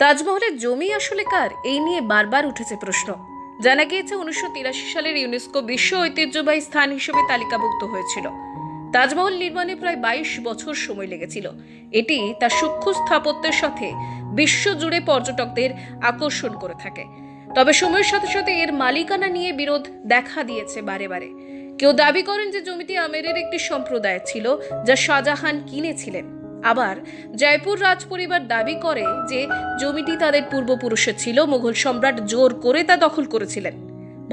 তাজমহলের জমি আসলে কার, এই নিয়ে বারবার উঠেছে প্রশ্ন। জানা গিয়েছে 1983 সালের ইউনেস্কো বিশ্ব ঐতিহ্যবাহী স্থান হিসেবে তালিকাভুক্ত হয়েছিল। তাজমহল নির্মাণে প্রায় 22 বছর সময় লেগেছিল। এটি তার সূক্ষ্ম স্থাপত্যের সাথে বিশ্বজুড়ে পর্যটকদের আকর্ষণ করে থাকে। তবে সময়ের সাথে সাথে এর মালিকানা নিয়ে বিরোধ দেখা দিয়েছে বারে বারে। কেউ দাবি করেন যে জমিটি আমেরের একটি সম্প্রদায় ছিল, যা শাহজাহান কিনেছিলেন। আবার জয়পুর রাজপরিবার দাবি করে যে জমিটি তাদের পূর্বপুরুষের ছিল, মুঘল সম্রাট জোর করে তা দখল করেছিলেন।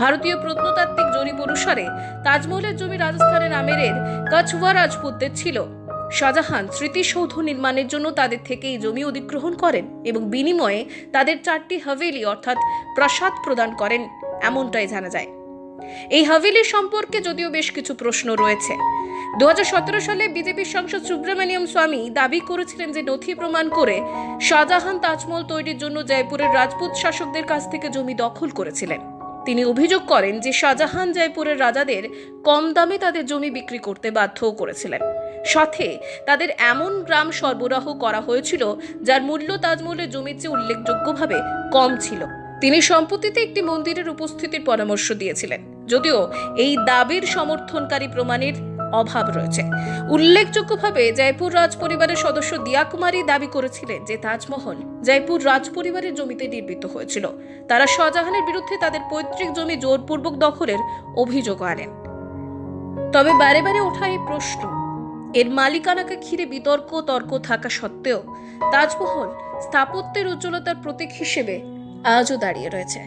ভারতীয় প্রত্নতাত্ত্বিক জরিপ অনুসারে তাজমহলের জমি রাজস্থানের আমেরের কছওয়া রাজপুতদের ছিল। শাহজাহান স্মৃতিসৌধ নির্মাণের জন্য তাদের থেকে এই জমি অধিগ্রহণ করেন এবং বিনিময়ে তাদের 4টি হাভেলি অর্থাৎ প্রাসাদ প্রদান করেন, এমনটাই জানা যায়। এই হাভেলি সম্পর্কে যদিও বেশ কিছু প্রশ্ন রয়েছে। 2017 সালে বিজেপির সাংসদ সুব্রমণিয়ম স্বামী দাবি করেছিলেন যে নথি প্রমাণ করে শাহজাহান তাজমহল তৈরির জন্য জয়পুরের রাজপুত শাসকদের কাছ থেকে জমি দখল করেছিলেন। তিনি অভিযোগ করেন যে শাহজাহান জয়পুরের রাজাদের কম দামে তাদের জমি বিক্রি করতে বাধ্যও করেছিলেন। সাথে তাদের এমন গ্রাম সরবরাহ করা হয়েছিল যার মূল্য তাজমহলের জমির চেয়ে উল্লেখযোগ্যভাবে কম ছিল। তিনি সম্পত্তিতে একটি মন্দিরের উপস্থিতির পরামর্শ দিয়েছিলেন, যদিও এই দাবির সমর্থনকারী প্রমাণের অভাব রয়েছে। উল্লেখযোগ্যভাবে জয়পুর রাজপরিবারের সদস্য দিয়া কুমারী দাবি করেছিলেন যে তাজমহল জয়পুর রাজপরিবারের জমিতে নির্মিত হয়েছিল। তারা শাহজাহানের বিরুদ্ধে তাদের পৈতৃক জমি জোরপূর্বক দখলের অভিযোগ আনেন। তবে বারে বারে ওঠা এই প্রশ্ন, এর মালিকানাকে ঘিরে তর্ক থাকা সত্ত্বেও তাজমহল স্থাপত্যের উজ্জ্বলতার প্রতীক হিসেবে আজও দাঁড়িয়ে রয়েছে।